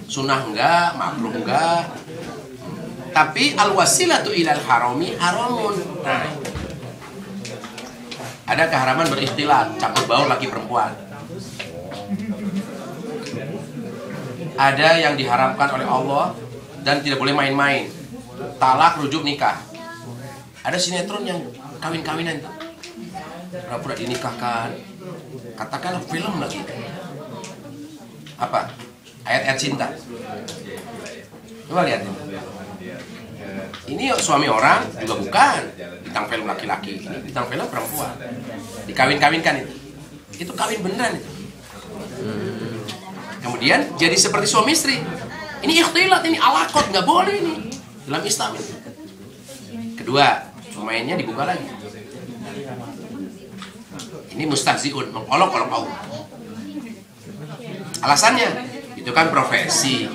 Sunnah enggak, makruh enggak. Tapi al-wasilatu ilal harami haramun. Nah, ada keharaman berikhtilat, campur baur laki perempuan. Ada yang diharamkan oleh Allah dan tidak boleh main-main. Talak, rujuk, nikah. Ada sinetron yang kawin-kawinan itu. Pura-pura dinikahkan. Katakanlah film lagi. Apa? Ayat-ayat cinta. Coba lihat ini. Ini suami orang juga bukan. Bintang film laki-laki, ini bintang film perempuan. Dikawin-kawinkan itu. Itu kawin beneran itu. Kemudian jadi seperti suami istri. Ini ikhtilat, ini alaqat, nggak boleh ini dalam Islam itu. Kedua, pemainnya dibuka lagi. Ini mustahziun, mengolok-olok Allah. Alasannya, itu kan profesi.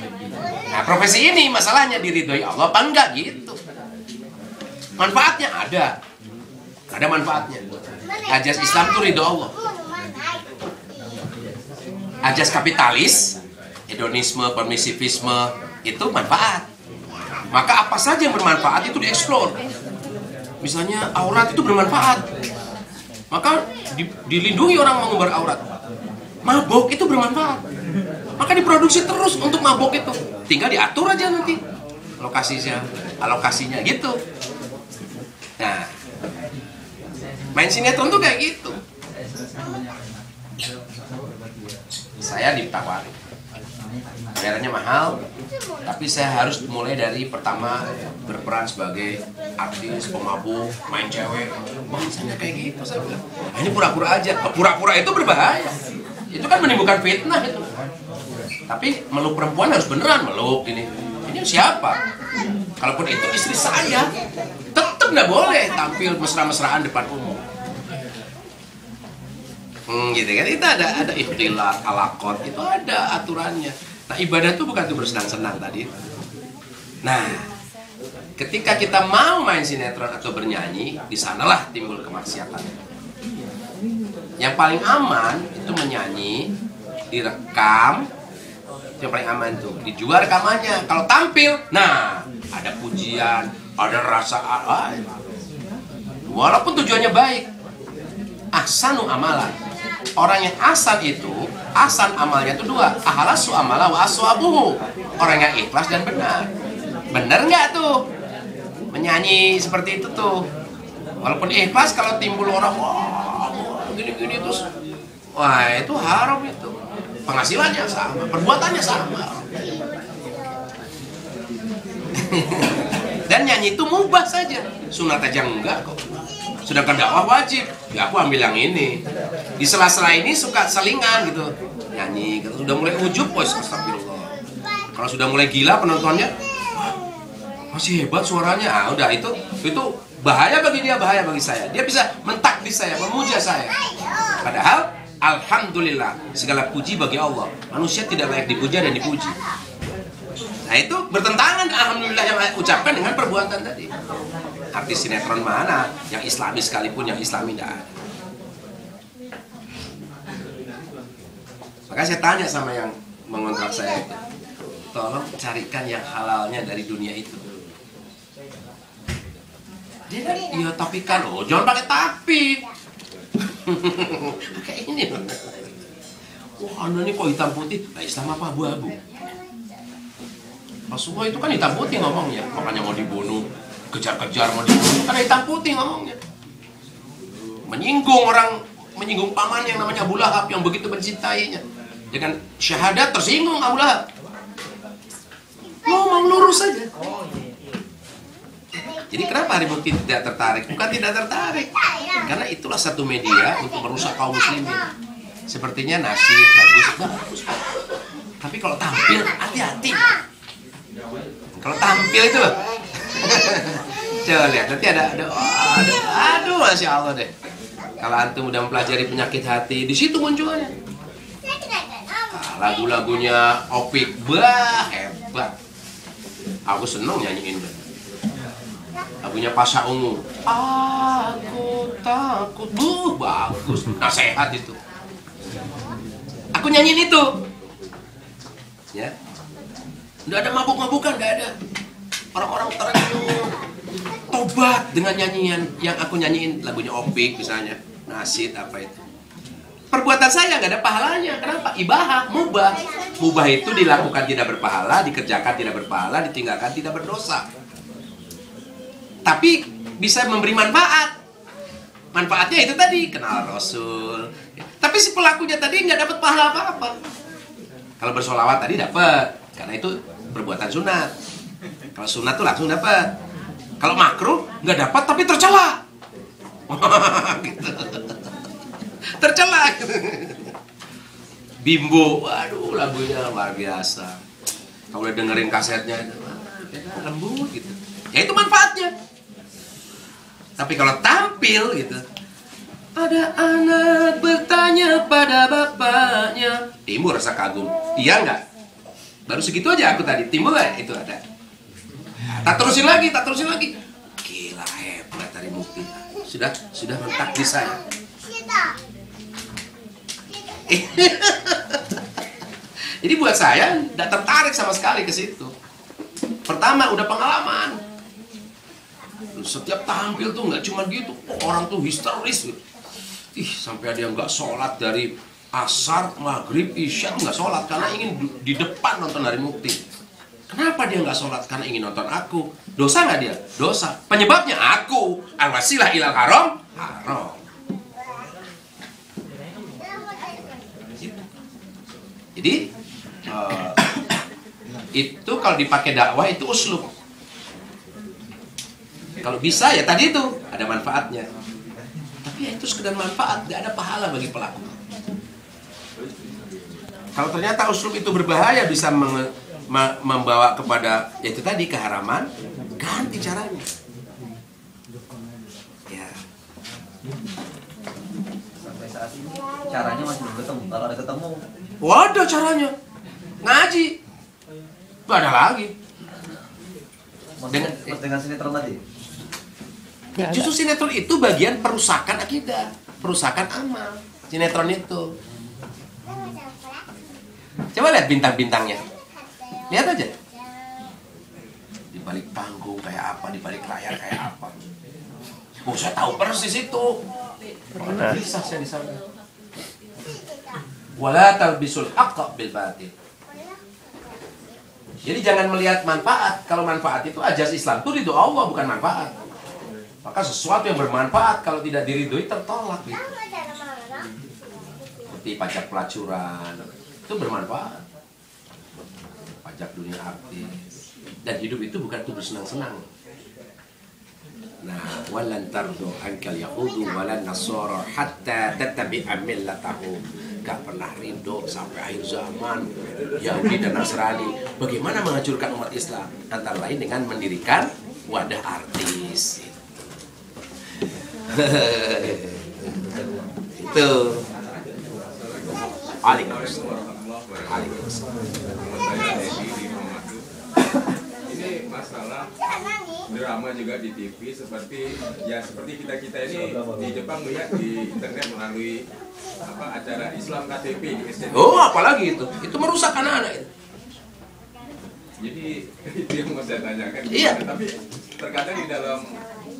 Nah, profesi ini masalahnya diridhoi Allah apa enggak gitu. Manfaatnya ada. Ada manfaatnya. Ajas Islam itu ridho Allah. Ajas kapitalis, hedonisme, permisivisme itu manfaat. Maka apa saja yang bermanfaat itu dieksplor. Misalnya aurat itu bermanfaat, maka dilindungi orang mengumbar aurat. Mabok itu bermanfaat, maka diproduksi terus untuk mabok itu. Tinggal diatur aja nanti alokasinya gitu. Nah, main sinetron tuh kayak gitu. Saya ditawari, bayarannya mahal, tapi saya harus mulai dari pertama berperan sebagai artis, pemabuk, main cewek. Bangsanya kayak gitu, saya bilang. Nah, ini pura-pura aja. Pura-pura itu berbahaya. Itu kan menimbulkan fitnah itu. Tapi meluk perempuan harus beneran meluk ini. Ini siapa? Kalaupun itu istri saya, tetap nggak boleh tampil mesra-mesraan depan umum. Gitu kan, itu ada ikhtilat, alaqat, itu ada aturannya. Nah, ibadah itu bukan tuh bersenang-senang tadi. Nah, ketika kita mau main sinetron atau bernyanyi, di sanalah timbul kemaksiatan. Yang paling aman itu menyanyi, direkam, itu yang paling aman tuh. Dijual rekamannya. Kalau tampil, nah ada pujian, ada rasa, walaupun tujuannya baik. Ahsanu amalan. Orang yang ahsan itu, ahsan amalnya itu dua. Ahalasu amala wa aswabuhu. Orang yang ikhlas dan benar. Benar nggak tuh menyanyi seperti itu tuh? Walaupun ikhlas, kalau timbul orang wah gini-gini terus, wah itu haram itu. Penghasilannya sama, perbuatannya sama. Dan nyanyi itu mubah saja, sunat aja enggak kok. Sedangkan dakwah wajib. Ya aku ambil yang ini. Di sela-sela ini suka selingan gitu, nyanyi. Kalau sudah mulai ujub, astagfirullah. Kalau sudah mulai gila penontonnya, masih hebat suaranya. Ah, udah itu bahaya bagi dia, bahaya bagi saya. Dia bisa mentakdis saya, memuja saya. Padahal alhamdulillah, segala puji bagi Allah. Manusia tidak layak dipuja dan dipuji. Nah itu bertentangan alhamdulillah yang ucapkan dengan perbuatan tadi. Artis sinetron mana yang islami sekalipun, yang islami tidak ada. Maka saya tanya sama yang mengontrak saya itu, tolong carikan yang halalnya dari dunia itu. Dia kan, iya tapi kan, oh jangan pakai tapi. Kayak ini. Wah, anda ini kok hitam putih? Nah, Islam apa abu-abu? Rasulullah itu kan hitam putih ngomongnya, makanya mau dibunuh, kejar-kejar mau dibunuh, karena hitam putih ngomongnya. Menyinggung paman yang namanya Abu Lahab yang begitu mencintainya. Dengan syahadat tersinggung Abu Lahab. Ngomong lurus saja. Jadi kenapa Hari Bukti tidak tertarik? Bukan tidak tertarik, karena itulah satu media untuk merusak kaum muslimin. Sepertinya nasib bagus. Tapi kalau tampil hati-hati. Kalau tampil itu loh. Coba lihat, nanti ada aduh masya Allah deh. Kalau antum udah mempelajari penyakit hati, di situ munculnya. Lagu-lagunya Opik, hebat. Aku seneng nyanyiin deh. Lagunya Pasha Ungu, aku takut, bagus, nasihat itu. Aku nyanyiin itu, ya. Nggak ada mabuk-mabukan, nggak ada. Orang-orang terenyuh, tobat dengan nyanyian yang aku nyanyiin, lagunya Opik misalnya, Nasid apa itu. Perbuatan saya nggak ada pahalanya. Kenapa? Ibahah, mubah. Mubah itu dilakukan tidak berpahala, dikerjakan tidak berpahala, ditinggalkan tidak berdosa. Tapi bisa memberi manfaat. Manfaatnya itu tadi, kenal Rasul. Tapi si pelakunya tadi nggak dapat pahala apa-apa. Kalau bersolawat tadi dapat, karena itu perbuatan sunat. Kalau sunat tuh langsung dapat. Kalau makruh nggak dapat tapi tercela. Gitu. Tercela. Bimbo, waduh lagunya luar biasa. Kalau udah dengerin kasetnya itu lembut gitu. Ya itu manfaatnya. Tapi kalau tampil gitu, ada anak bertanya pada bapaknya, timbul rasa kagum. Iya nggak? Baru segitu aja aku tadi, timbul nggak? Itu ada. Tak terusin lagi. Gila hebat dari Mukti. Sudah mentak di saya. Jadi buat saya tidak tertarik sama sekali ke situ. Pertama udah pengalaman. Setiap tampil tuh nggak cuma gitu, orang tuh histeris. Sampai ada yang nggak sholat dari asar, maghrib, isya nggak sholat karena ingin di depan nonton Hari Mukti. Kenapa dia nggak sholat? Karena ingin nonton aku. Dosa nggak dia? Dosa. Penyebabnya aku. Al-wasilah ilal haram, haram. Jadi itu kalau dipakai dakwah itu uslub. Kalau bisa ya tadi itu ada manfaatnya. Tapi ya itu sekedar manfaat, nggak ada pahala bagi pelaku. Kalau ternyata uslub itu berbahaya, bisa membawa kepada yaitu tadi keharaman, ganti caranya. Ya. Sampai saat ini caranya masih belum ketemu. Kalau ada ketemu, Waduh caranya ngaji, nggak ada lagi. dengan sinetron tadi. Justru sinetron itu bagian perusakan akidah, perusakan amal. Sinetron itu. Coba lihat bintang-bintangnya. Lihat aja. Di balik panggung kayak apa, di balik layar kayak apa. Oh, saya tahu persis itu. Bisa saya di sana. Wala talbisul haqqa bil batil. Jadi jangan melihat manfaat. Kalau manfaat itu ajas Islam itu ridho Allah, bukan manfaat. Maka sesuatu yang bermanfaat kalau tidak diridhoi tertolak gitu. Seperti pajak pelacuran itu bermanfaat. Pajak dunia artis. Dan hidup itu bukan tuh bersenang-senang. Nah, walan tardu ankal yahudu walan nasara hatta tattabi'a millatahum. Gak pernah ridho sampai akhir zaman Yahudi dan Nasrani. Bagaimana menghancurkan umat Islam? Antara lain dengan mendirikan wadah artis. Itu ini masalah drama juga di TV seperti kita ini di Jepang melihat di internet melalui acara Islam KTP di SCTV. Oh, apalagi itu merusak anak-anak itu. Jadi itu yang mau saya tanyakan. Iya. Tapi terkadang di dalam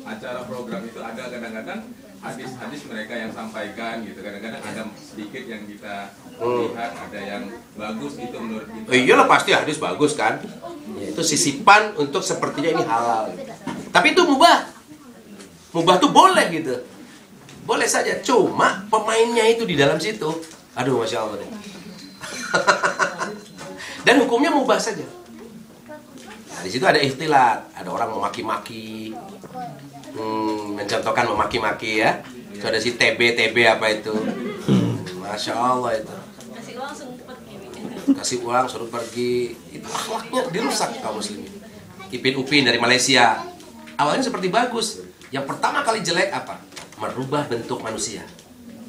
acara program itu ada kadang-kadang hadis-hadis mereka yang sampaikan gitu. Kadang-kadang ada sedikit yang kita lihat, ada yang bagus gitu menurut kita. Oh iyalah pasti hadis bagus kan. Ya, itu sisipan untuk sepertinya ini halal. Tapi itu mubah. Mubah tuh boleh gitu. Boleh saja. Cuma pemainnya itu di dalam situ. Aduh, Masya Allah deh. Dan hukumnya mubah saja. Nah, di situ ada ikhtilat. Ada orang memaki-maki. Mencontohkan memaki-maki ya. Itu ada si TB apa itu. Masya Allah itu. Kasih uang suruh pergi. Itu akhlaknya dirusak kaum muslimin. Ipin Upin dari Malaysia. Awalnya seperti bagus. Yang pertama kali jelek apa? Merubah bentuk manusia.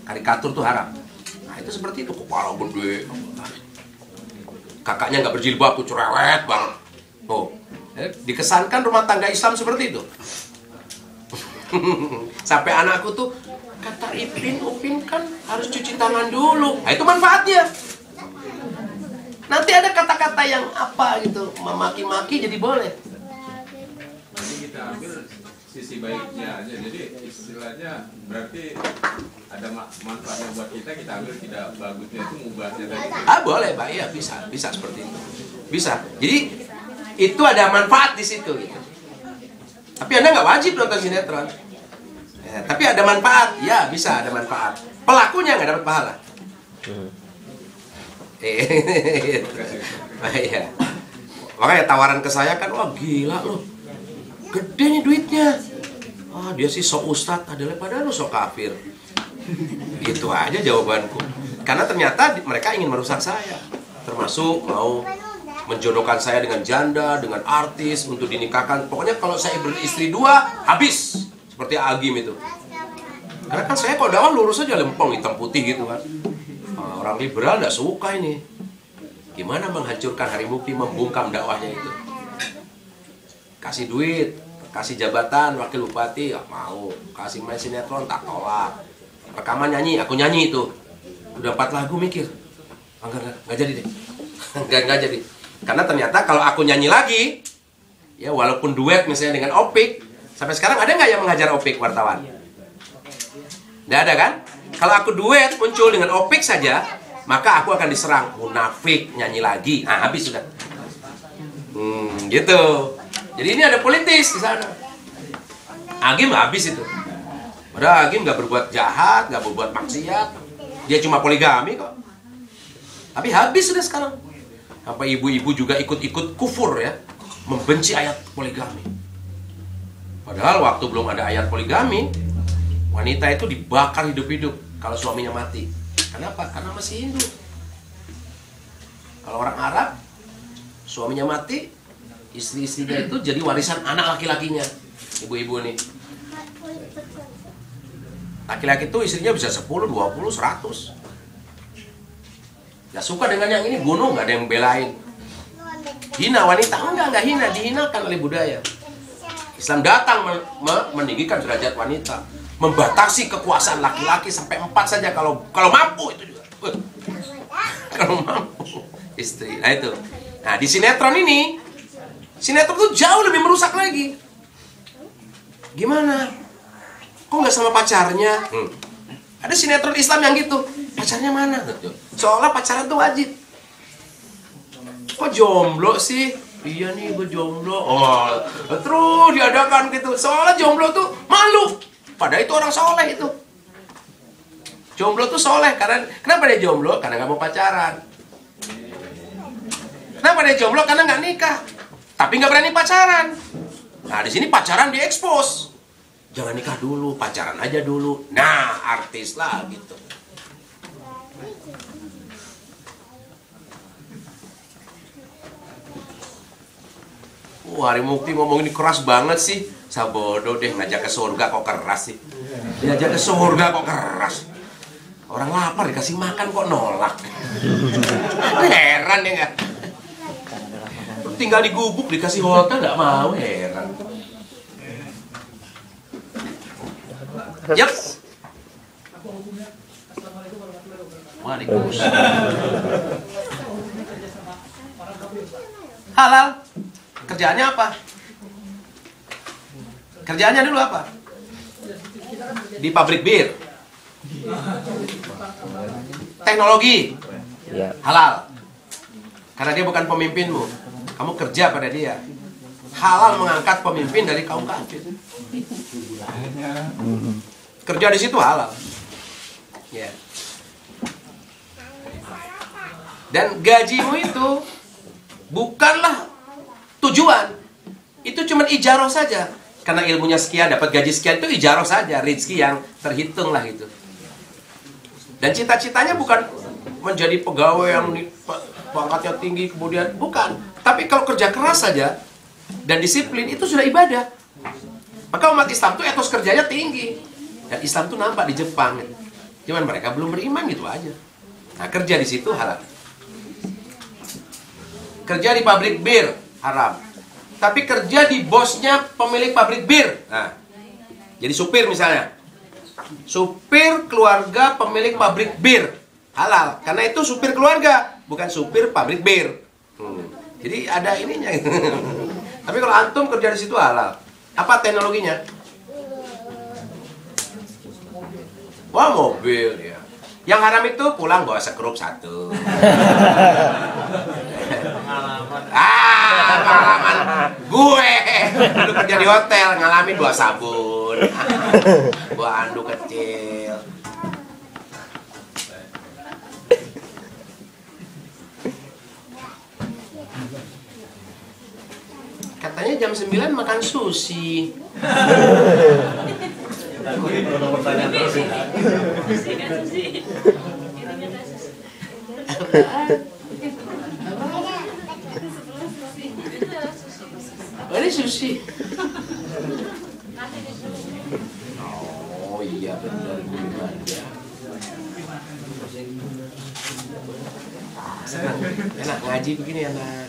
Karikatur tuh haram. Nah itu seperti itu. Kepala gede. Kakaknya nggak berjilbab tuh cerewet banget. Oh, dikesankan rumah tangga Islam seperti itu. Sampai anakku tuh kata Upin kan harus cuci tangan dulu. Nah itu manfaatnya. Nanti ada kata-kata yang apa gitu, memaki-maki jadi boleh. Nanti kita ambil sisi baiknya aja. Jadi istilahnya berarti ada manfaatnya buat kita ambil, tidak bagusnya itu mubahnya tadi. Boleh, Pak. Iya, bisa seperti itu. Bisa. Jadi itu ada manfaat di situ gitu. Tapi Anda nggak wajib nonton sinetron. Ya, tapi ada manfaat. Ya, bisa ada manfaat. Pelakunya nggak dapat pahala. Iya. Makanya tawaran ke saya kan, wah gila loh, gede nih duitnya. Dia sih sok ustadz, adalah padahal lu sok kafir. Gitu aja jawabanku. Karena ternyata mereka ingin merusak saya. Termasuk mau menjodohkan saya dengan janda, dengan artis untuk dinikahkan. Pokoknya kalau saya beristri 2, habis. Seperti Agim itu. Karena kan saya kalau dakwah lurus aja, lempeng hitam putih gitu kan. Orang liberal nggak suka ini. Gimana menghancurkan Hari Mukti, membungkam dakwahnya itu. Kasih duit, kasih jabatan wakil bupati, gak mau. Kasih main sinetron, tak tolak. Rekaman nyanyi, aku nyanyi itu. Udah 4 lagu mikir, nggak jadi deh. nggak jadi. Karena ternyata kalau aku nyanyi lagi, ya walaupun duet misalnya dengan Opik, sampai sekarang ada nggak yang mengajar Opik wartawan? Nggak ada kan? Kalau aku duet muncul dengan Opik saja, maka aku akan diserang. Munafik, nyanyi lagi. Habis sudah. Gitu. Jadi ini ada politis di sana. Agim habis itu. Padahal Agim nggak berbuat jahat, nggak berbuat maksiat. Dia cuma poligami kok. Tapi habis sudah sekarang. Sampai ibu-ibu juga ikut-ikut kufur ya, membenci ayat poligami. Padahal waktu belum ada ayat poligami, wanita itu dibakar hidup-hidup kalau suaminya mati. Kenapa? Karena masih Hindu. Kalau orang Arab, suaminya mati, istri-istrinya itu jadi warisan anak laki-lakinya. Ibu-ibu nih. Laki-laki itu istrinya bisa 10, 20, 100. Gak suka dengan yang ini, bunuh, gak ada yang belain. Hina wanita, enggak hina, dihinakan oleh budaya. Islam datang meninggikan derajat wanita, membatasi kekuasaan laki-laki sampai 4 saja kalau mampu itu juga. Kalau mampu istri. Nah itu. Nah di sinetron ini, sinetron itu jauh lebih merusak lagi. Gimana? Kok nggak sama pacarnya? Ada sinetron Islam yang gitu. Pacarnya mana? Seolah pacaran tuh wajib. Kok jomblo sih? Iya nih gue jomblo. Terus diadakan gitu. Seolah jomblo tuh malu. Padahal itu orang soleh itu. Jomblo tuh soleh. Kenapa dia jomblo? Karena nggak mau pacaran. Kenapa dia jomblo? Karena nggak nikah. Tapi nggak berani pacaran. Nah di sini pacaran diekspos. Jangan nikah dulu, pacaran aja dulu. Nah artis lah gitu. Hari Mukti ngomong ini keras banget sih. Sabodo deh, ngajak ke surga kok keras sih. Diajak ke surga kok keras. Orang lapar dikasih makan kok nolak. Heran ya nggak? Tinggal di gubuk dikasih hotel nggak mau, heran. Yap. Waalaikumsalam. Halal. Kerjaannya apa? Kerjaannya dulu apa? Di pabrik bir. Teknologi. Halal. Karena dia bukan pemimpinmu. Kamu kerja pada dia. Halal mengangkat pemimpin dari kaum kafir. Kerja di situ halal. Ya. Dan gajimu itu bukanlah tujuan. Itu cuma ijarah saja. Karena ilmunya sekian, dapat gaji sekian, itu ijarah saja, rezeki yang terhitung lah gitu. Dan cita-citanya bukan menjadi pegawai yang pangkatnya tinggi kemudian, bukan. Tapi kalau kerja keras saja dan disiplin itu sudah ibadah. Maka umat Islam itu etos kerjanya tinggi. Dan Islam itu nampak di Jepang. Cuman mereka belum beriman gitu aja. Nah kerja di situ halal. Kerja di pabrik bir haram. Tapi kerja di bosnya pemilik pabrik bir. Nah, jadi supir misalnya. Supir keluarga pemilik pabrik bir halal. Karena itu supir keluarga. bukan supir pabrik bir. Jadi ada ininya. Tapi kalau antum kerja di situ halal. Apa teknologinya? Wah, mobil ya. Yang haram itu pulang bawa sekrup 1. Pengalaman gue dulu kerja di hotel ngalamin bawa sabun, bawa anduk kecil. Katanya jam 9 makan sushi. Oh, ini sushi. Oh iya benar ya. Enak ngaji begini anak.